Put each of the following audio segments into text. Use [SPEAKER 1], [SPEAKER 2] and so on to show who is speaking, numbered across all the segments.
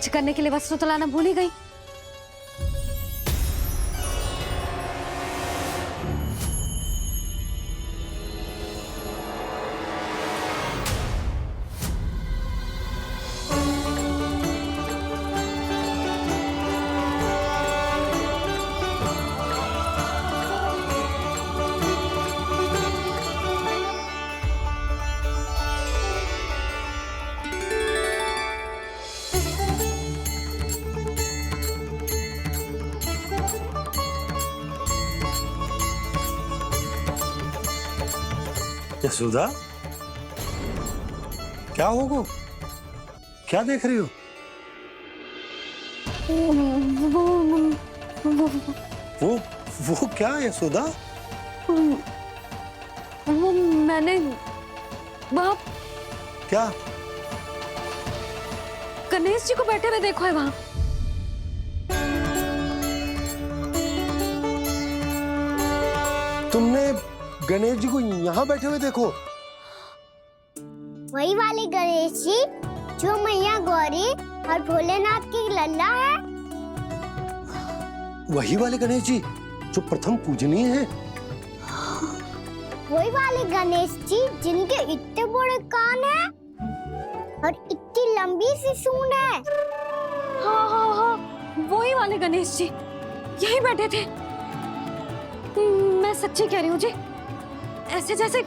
[SPEAKER 1] करने के लिए वस्त्र तो लाना भूल ही गई।
[SPEAKER 2] यशोदा, क्या होगा? क्या देख रही हो? वो क्या यशोदा?
[SPEAKER 1] वो मैंने बाप
[SPEAKER 2] क्या?
[SPEAKER 1] गणेश जी को बैठे हुए देखो है वहां।
[SPEAKER 2] तुमने गणेश जी को यहाँ बैठे हुए देखो?
[SPEAKER 3] वही वाले गणेश जी जो मैया गौरी और भोलेनाथ की लल्ला है।
[SPEAKER 2] वही वाले गणेश जी जो प्रथम पूजनीय है।
[SPEAKER 3] वही वाले गणेश जी जिनके इतने बड़े कान हैं और इतनी लंबी सी सूंड है।
[SPEAKER 1] हाँ हाँ हाँ, वही वाले गणेश जी यही बैठे थे। मैं सच्ची कह रही हूँ जी, ऐसे जैसे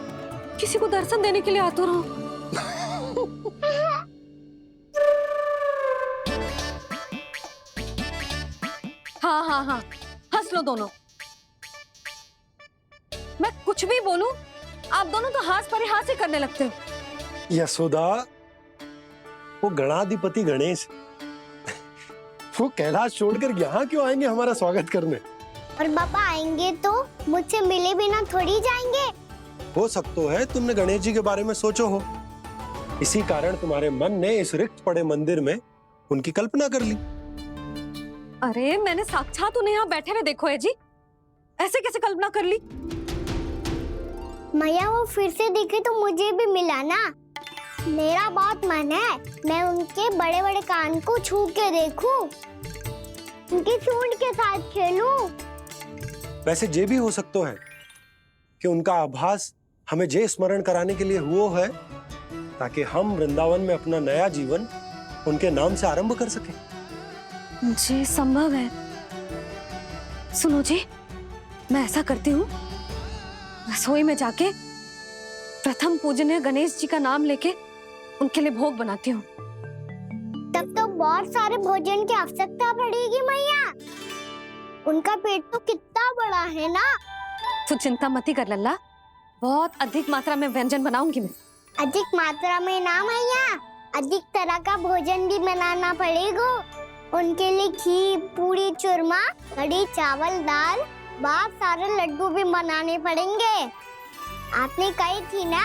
[SPEAKER 1] किसी को दर्शन देने के लिए आतुर हूँ। हाँ हाँ हाँ, हंस लो दोनों। मैं कुछ भी बोलूं, आप दोनों तो हाथ परिहास ही करने लगते हो।
[SPEAKER 2] यशोदा, वो गणाधिपति गणेश वो कैलाश छोड़कर यहाँ क्यों आएंगे हमारा स्वागत करने?
[SPEAKER 3] और बाबा आएंगे तो मुझसे मिले बिना थोड़ी जाएंगे।
[SPEAKER 2] हो सकता है तुमने गणेश जी के बारे में सोचो हो, इसी कारण तुम्हारे मन ने इस रिक्त पड़े मंदिर में उनकी कल्पना कर ली।
[SPEAKER 1] अरे मैंने साक्षात उन्हें यहाँ बैठे हुए देखो है जी, ऐसे कैसे कल्पना कर ली?
[SPEAKER 3] मैया वो फिर से दिखे तो मुझे भी मिला ना। मेरा बहुत मन है मैं उनके बड़े बड़े कान को छू के देखूं, उनकी सूंड के साथ खेलूं।
[SPEAKER 2] वैसे ये भी हो सकता है कि उनका आभास हमें जे स्मरण कराने के लिए हुआ है ताकि हम वृंदावन में अपना नया जीवन उनके नाम से आरंभ कर सके।
[SPEAKER 1] जी संभव है। सुनो जी, मैं ऐसा करती हूँ, रसोई में जाके प्रथम पूजनीय गणेश जी का नाम लेके उनके लिए भोग बनाती हूँ।
[SPEAKER 3] तब तो बहुत सारे भोजन की आवश्यकता पड़ेगी मैया। उनका पेट तो कितना बड़ा है ना।
[SPEAKER 1] तू चिंता मत ही कर लल्ला, बहुत अधिक मात्रा में व्यंजन बनाऊंगी मैं।
[SPEAKER 3] अधिक मात्रा में ना मैया, अधिक तरह का भोजन भी बनाना पड़ेगा। उनके लिए खीर, पूरी, चूरमा, कढ़ी, चावल, दाल, बहुत सारे लड्डू भी बनाने पड़ेंगे। आपने कही थी ना,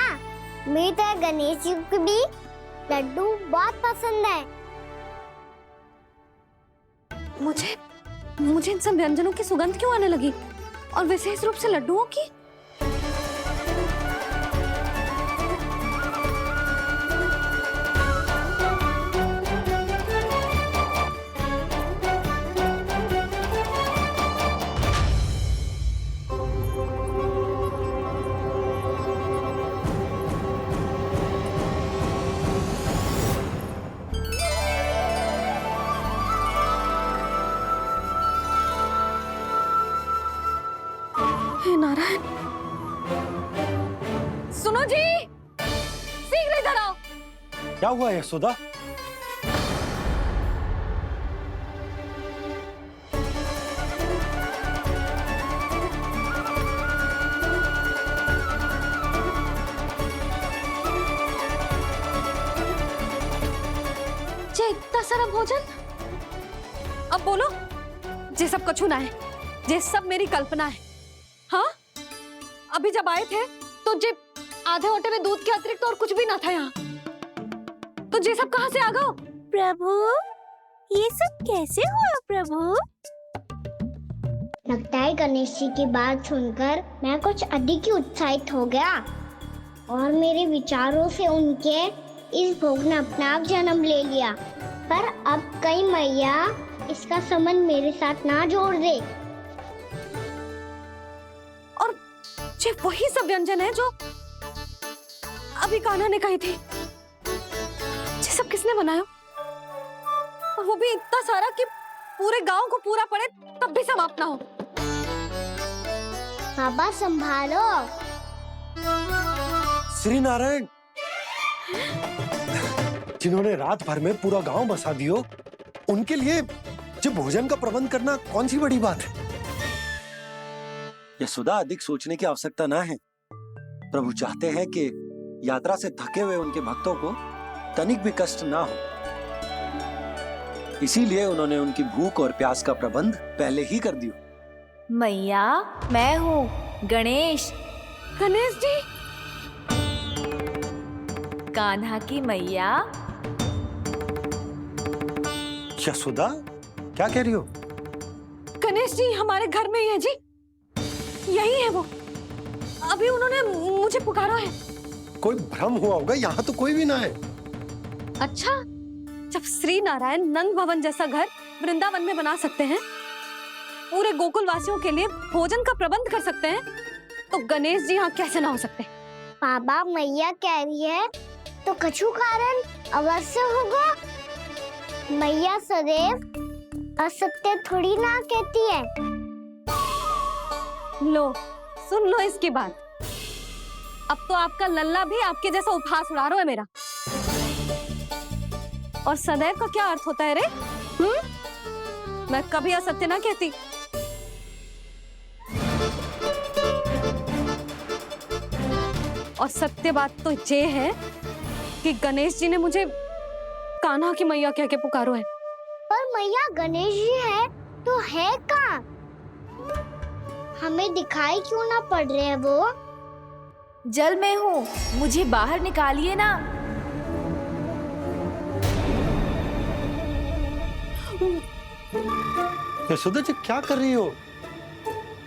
[SPEAKER 3] मेरी तरह गणेश जी को भी लड्डू बहुत पसंद है।
[SPEAKER 1] मुझे इन सब व्यंजनों की सुगंध क्यों आने लगी, और विशेष रूप से लड्डुओं की? हे नारायण, सुनो जी, शीघ्र इधर आओ।
[SPEAKER 2] क्या हुआ यशोदा?
[SPEAKER 1] जे इतना सारा भोजन, अब बोलो, जे सब कछु ना है, जे सब मेरी कल्पना है। हाँ, अभी जब आए थे तो जे आधे ओटे में दूध के अतिरिक्त और कुछ भी ना था यहाँ, तो जे सब कहाँ से आ गए?
[SPEAKER 3] प्रभु, ये सब कैसे हुआ प्रभु? लगता है गणेश जी की बात सुनकर मैं कुछ अधिक ही उत्साहित हो गया और मेरे विचारों से उनके इस भोग ने अपना आप जन्म ले लिया। पर अब कहीं मैया इसका संबंध मेरे साथ ना जोड़ दे।
[SPEAKER 1] और ये वही सब व्यंजन है जो अभी कान्हा ने कही थी। ये सब किसने बनाया? और वो भी इतना सारा कि पूरे गांव को पूरा पड़े तब भी समाप्त ना हो।
[SPEAKER 3] बाबा संभालो।
[SPEAKER 2] श्री नारायण, जिन्होंने रात भर में पूरा गांव बसा दियो, उनके लिए जो भोजन का प्रबंध करना कौन सी बड़ी बात है? यशोदा, अधिक सोचने की आवश्यकता ना है। प्रभु चाहते हैं कि यात्रा से थके हुए उनके भक्तों को तनिक भी कष्ट ना हो, इसीलिए उन्होंने उनकी भूख और प्यास का प्रबंध पहले ही कर दिया।
[SPEAKER 4] मैया, मैं हूँ गणेश।
[SPEAKER 1] गणेश जी,
[SPEAKER 4] कान्हा की मैया।
[SPEAKER 2] यशोदा, क्या कह रही हो?
[SPEAKER 1] गणेश जी हमारे घर में ही है जी, यही है वो। अभी उन्होंने मुझे पुकारा है।
[SPEAKER 2] कोई भ्रम हुआ होगा, यहाँ तो कोई भी ना है।
[SPEAKER 1] अच्छा, जब श्री नारायण नंद भवन जैसा घर वृंदावन में बना सकते हैं, पूरे गोकुल वासियों के लिए भोजन का प्रबंध कर सकते हैं, तो गणेश जी यहाँ कैसे ना हो सकते?
[SPEAKER 3] बाबा मैया कह रही है तो कछु कारण अवश्य होगा। मैया सदैव असत्य थोड़ी ना कहती है।
[SPEAKER 1] लो, सुन लो इसकी बात। अब तो आपका लल्ला भी आपके जैसा उपहास उड़ा रहा है मेरा। और सदैव का क्या अर्थ होता है रे? मैं कभी असत्य ना कहती। और सत्य बात तो ये है कि गणेश जी ने मुझे कान्हा की मैया कह के पुकारो है।
[SPEAKER 3] पर मैया गणेश जी है तो है कहाँ? हमें दिखाई क्यों ना पड़ रहे हैं वो?
[SPEAKER 4] जल में हूँ, मुझे बाहर निकालिए ना।
[SPEAKER 2] यशोदा जी, क्या कर रही हो?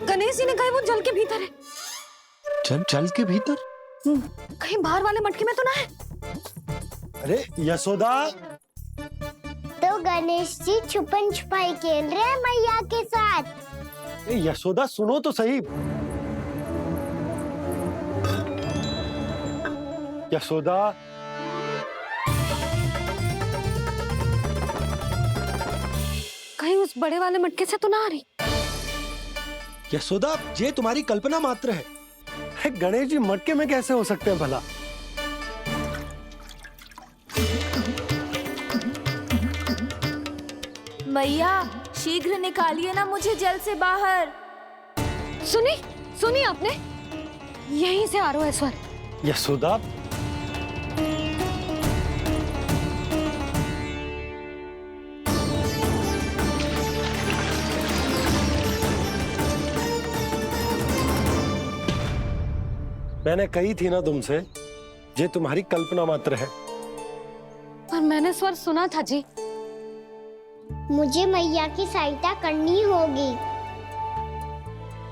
[SPEAKER 1] गणेश जी ने कहा वो जल के भीतर है।
[SPEAKER 2] जल के भीतर?
[SPEAKER 1] कहीं बाहर वाले मटके में तो ना है?
[SPEAKER 2] अरे यशोदा!
[SPEAKER 3] तो गणेश जी छुपन छुपाई खेल रहे हैं मैया के साथ।
[SPEAKER 2] यशोदा, सुनो तो सही। यशोदा,
[SPEAKER 1] कहीं उस बड़े वाले मटके से तो ना आ रही?
[SPEAKER 2] यशोदा, ये तुम्हारी कल्पना मात्र है। गणेश जी मटके में कैसे हो सकते हैं भला?
[SPEAKER 4] मैया, शीघ्र निकालिए ना मुझे जल से बाहर।
[SPEAKER 1] सुनी आपने? यहीं से आ रहा है स्वर।
[SPEAKER 2] यशोदा, मैंने कही थी ना तुमसे, ये तुम्हारी कल्पना मात्र है।
[SPEAKER 1] पर मैंने स्वर सुना था जी।
[SPEAKER 3] मुझे मैया की सहायता करनी होगी।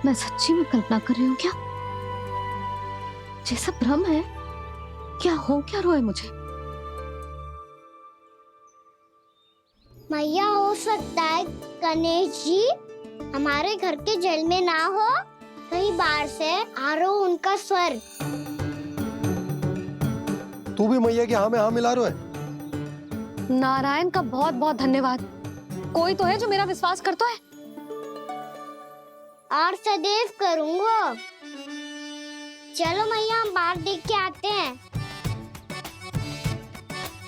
[SPEAKER 1] मैं सच्ची में कल्पना कर रही हूँ क्या? ये सब भ्रम है क्या? हो क्या रहा है मुझे?
[SPEAKER 3] मैया, हो सकता है गणेश जी हमारे घर के जल में ना हो, कहीं बाहर से आ रहा हो उनका स्वर।
[SPEAKER 2] तू भी मैया के हाँ में हाँ मिला रहा है।
[SPEAKER 1] नारायण का बहुत बहुत धन्यवाद। कोई तो है जो मेरा विश्वास करता है।
[SPEAKER 3] और सदैव करूंगा। चलो मैया, हम बाहर देख के आते हैं।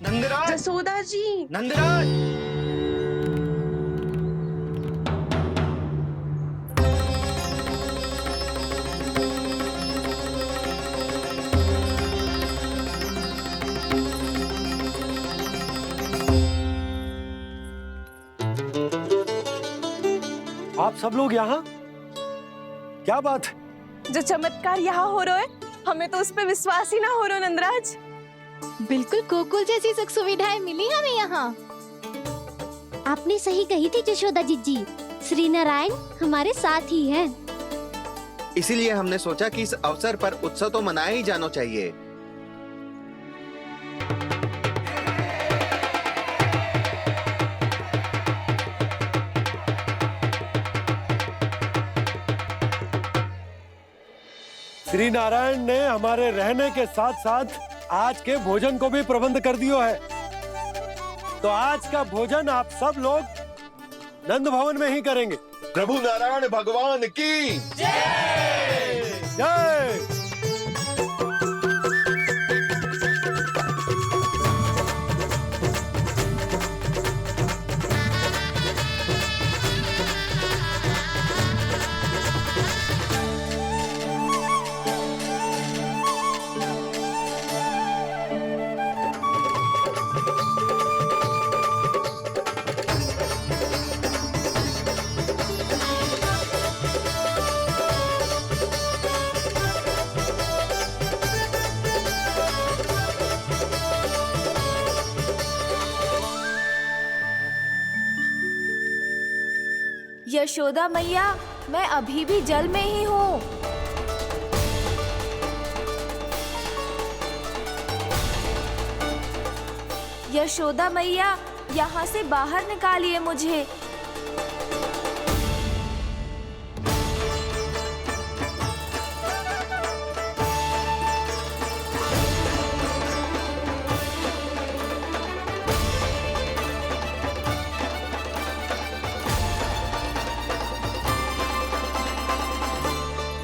[SPEAKER 5] नंदराज!
[SPEAKER 4] यशोदा जी।
[SPEAKER 5] नंदराज!
[SPEAKER 2] आप सब लोग यहाँ? क्या बात है?
[SPEAKER 6] जो चमत्कार यहाँ हो रहा है, हमें तो उस पे विश्वास ही ना हो रहा नंदराज।
[SPEAKER 7] बिल्कुल गोकुल जैसी सुख सुविधाएं मिली हमें यहाँ।
[SPEAKER 3] आपने सही कही थी यशोदा जीजी, श्री नारायण हमारे साथ ही हैं।
[SPEAKER 5] इसीलिए हमने सोचा कि इस अवसर पर उत्सव तो मनाया ही जाना चाहिए।
[SPEAKER 2] श्री नारायण ने हमारे रहने के साथ साथ आज के भोजन को भी प्रबंध कर दियो है। तो आज का भोजन आप सब लोग नंद भवन में ही करेंगे।
[SPEAKER 8] प्रभु नारायण भगवान की
[SPEAKER 2] जय।
[SPEAKER 4] यशोदा मैया, मैं अभी भी जल में ही हूँ। यशोदा मैया, यहाँ से बाहर निकालिए मुझे।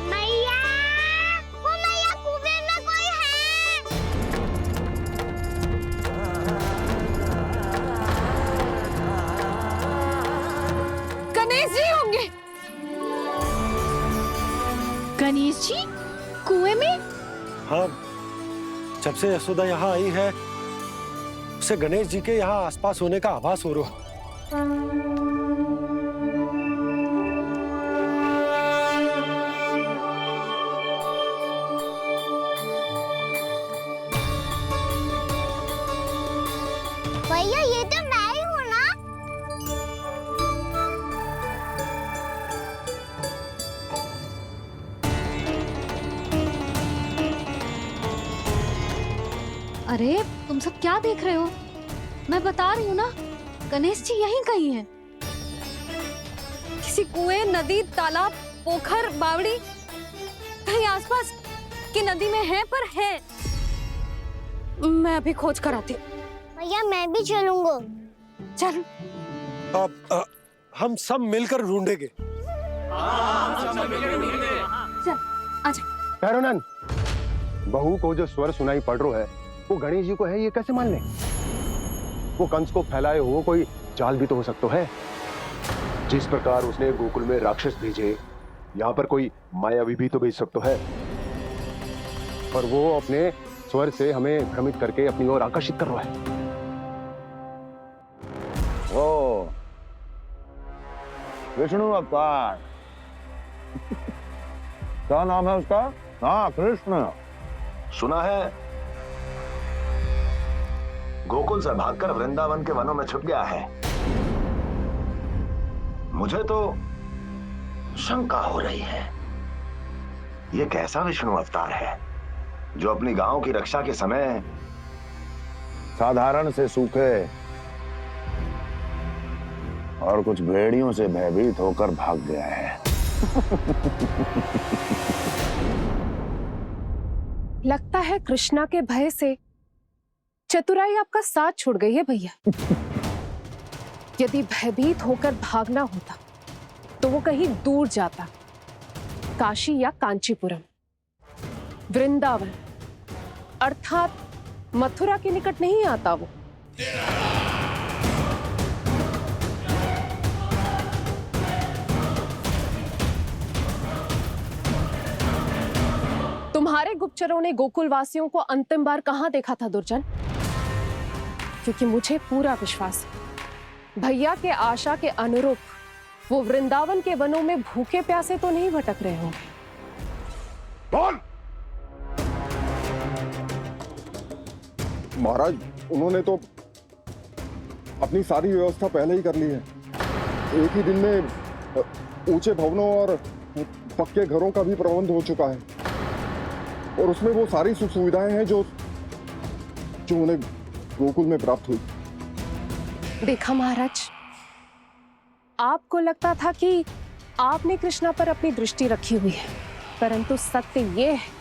[SPEAKER 3] मैया, वो मैया कुएं में कोई है।
[SPEAKER 1] गणेश जी होंगे।
[SPEAKER 7] गणेश जी कुएं में?
[SPEAKER 2] हाँ, जब से यशोदा यहाँ आई है उसे गणेश जी के यहाँ आसपास होने का आभास हो रहा है।
[SPEAKER 3] भैया ये तो मैं ही हूँ ना।
[SPEAKER 1] अरे तुम सब क्या देख रहे हो? मैं बता रही हूँ ना, गणेश जी यहीं कहीं हैं। किसी कुएं, नदी, तालाब, पोखर, बावड़ी कहीं आसपास की नदी में है, पर है। मैं अभी खोज कर आती हूँ।
[SPEAKER 3] भैया मैं भी चलूंगा।
[SPEAKER 1] चल।
[SPEAKER 2] अब हम सब मिलकर ढूंढेंगे।
[SPEAKER 1] चल आजा।
[SPEAKER 9] भैरवनंद, बहू को जो स्वर सुनाई पड़ रहा है वो गणेश जी को है, ये कैसे मान ले? वो कंस को फैलाए हुए कोई चाल भी तो हो सकता है। जिस प्रकार उसने गोकुल में राक्षस भेजे, यहाँ पर कोई मायावी भी तो भेज सकता है। और वो अपने स्वर से हमें भ्रमित करके अपनी ओर आकर्षित कर रहा है।
[SPEAKER 8] ओ विष्णु अवतार। क्या नाम है उसका? हाँ, कृष्ण।
[SPEAKER 10] सुना है गोकुल से भागकर वृंदावन के वनों में छुप गया है। मुझे तो शंका हो रही है, ये कैसा विष्णु अवतार है जो अपनी गांव की रक्षा के समय
[SPEAKER 8] साधारण से सूखे और कुछ भेड़ियों से भयभीत होकर भाग गया है।
[SPEAKER 6] लगता है कृष्णा के भय से चतुराई आपका साथ छोड़ गई है भैया। यदि भयभीत होकर भागना होता तो वो कहीं दूर जाता, काशी या कांचीपुरम, वृंदावन अर्थात मथुरा के निकट नहीं आता वो। तुम्हारे गुप्तचरों ने गोकुल वासियों को अंतिम बार कहां देखा था दुर्जन? क्योंकि मुझे पूरा विश्वास है भैया के आशा के अनुरूप वो वृंदावन के वनों में भूखे प्यासे तो नहीं भटक रहे होंगे।
[SPEAKER 9] बोल!
[SPEAKER 11] महाराज, उन्होंने तो अपनी सारी व्यवस्था पहले ही कर ली है। एक ही दिन में ऊंचे भवनों और पक्के घरों का भी प्रबंध हो चुका है, और उसमें वो सारी सुख सुविधाएं हैं जो उन्हें गोकुल में प्राप्त हुई।
[SPEAKER 6] देखा महाराज, आपको लगता था कि आपने कृष्णा पर अपनी दृष्टि रखी हुई है, परंतु सत्य ये है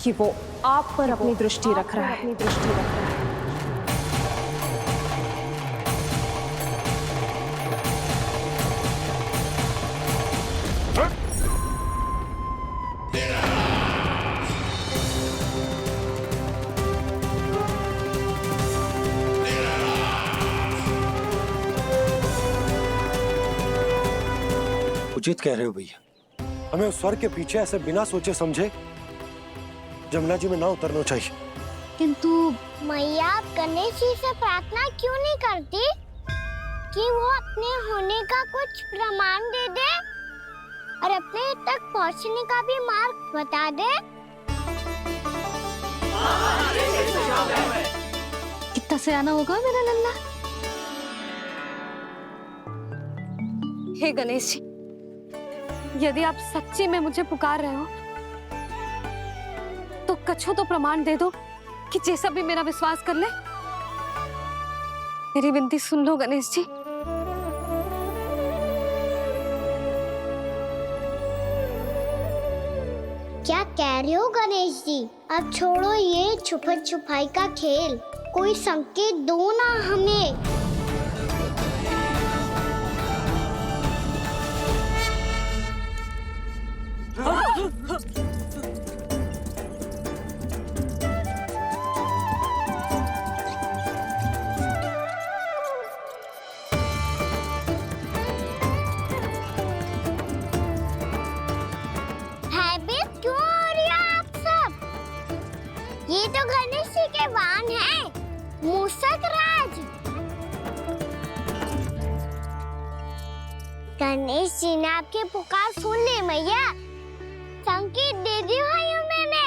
[SPEAKER 6] कि वो आप पर अपनी दृष्टि रख रहा है।
[SPEAKER 2] उचित कह रहे हो भैया, हमें उस स्वर्ग के पीछे ऐसे बिना सोचे समझे जमुना जी में ना उतरना चाहिए।
[SPEAKER 1] किंतु
[SPEAKER 3] मैया आप गणेश जी से प्रार्थना क्यों नहीं करती कि वो अपने होने का कुछ प्रमाण दे दे और अपने तक पहुंचने का भी मार्ग बता दे?
[SPEAKER 1] कितना सयाना होगा मेरा लल्ला। हे गणेश जी, यदि आप सच्ची में मुझे पुकार रहे हो तो कछु तो प्रमाण दे दो कि जैसा भी मेरा विश्वास कर ले। मेरी विनती सुन लो गणेश जी।
[SPEAKER 3] क्या कह रहे हो गणेश जी? अब छोड़ो ये छुपन छुपाई का खेल, कोई संकेत दो ना हमें। भयभीत क्यों हो रही हो आप सब? ये तो गणेश जी के वाहन हैं, मूषक राज। गणेश जी ने आपकी पुकार सुन ली मैया, संकेत दे दी भाइयों मैंने।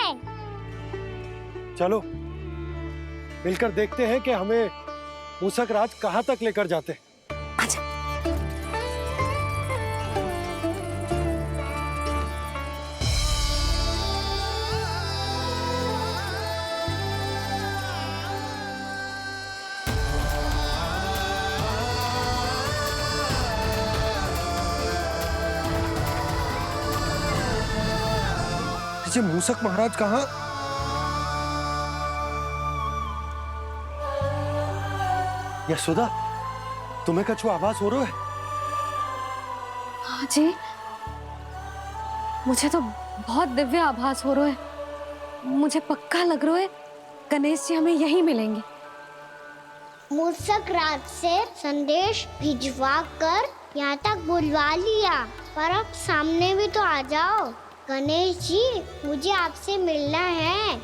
[SPEAKER 2] चलो मिलकर देखते हैं कि हमें मूषक राज कहाँ तक लेकर जाते हैं। ये मूषक महाराज कहाँ? यशोदा, तुम्हें कछु आभास हो रहा है?
[SPEAKER 1] हाँ जी, मुझे तो बहुत दिव्य आभास हो रहा है। मुझे पक्का लग रहा है गणेश जी हमें यहीं मिलेंगे।
[SPEAKER 3] मूषक राज से संदेश भिजवा कर यहाँ तक बुलवा लिया, पर अब सामने भी तो आ जाओ। गणेश जी, मुझे आपसे मिलना है।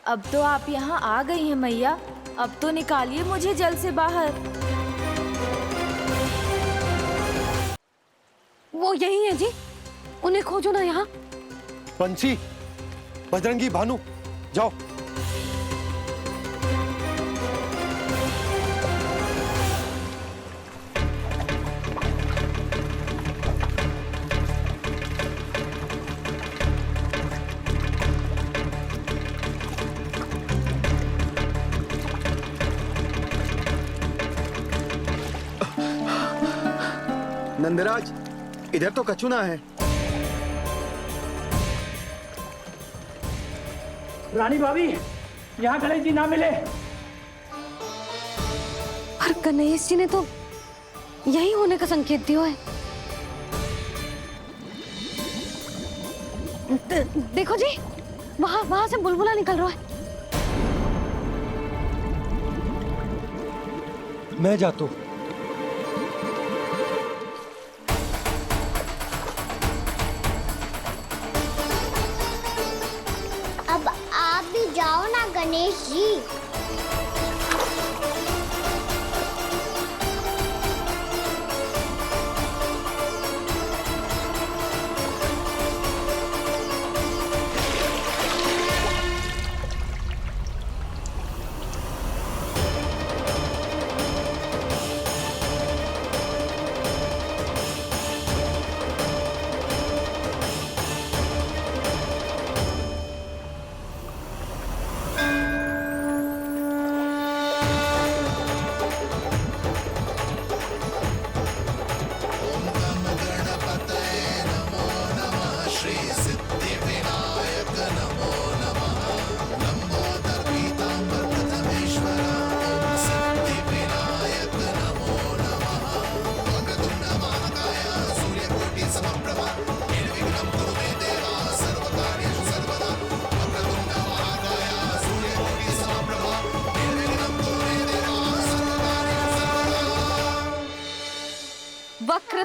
[SPEAKER 4] अब तो आप यहाँ आ गई हैं मैया, अब तो निकालिए मुझे जल से बाहर।
[SPEAKER 1] वो यही है जी, उन्हें खोजो ना यहाँ।
[SPEAKER 2] बंसी, बजरंगी, भानु, जाओ।
[SPEAKER 5] नंदराज, इधर तो कछु ना है।
[SPEAKER 12] रानी भाभी, यहाँ गणेश जी ना मिले।
[SPEAKER 1] पर गणेश जी ने तो यही होने का संकेत दिया है। देखो जी, वहां से बुलबुला निकल रहा है।
[SPEAKER 2] मैं जाता हूँ।
[SPEAKER 3] अब आप भी जाओ ना गणेश जी।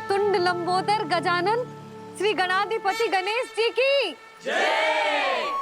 [SPEAKER 1] वक्रतुंड लंबोदर गजानन श्री गणाधिपति गणेश जी की जय।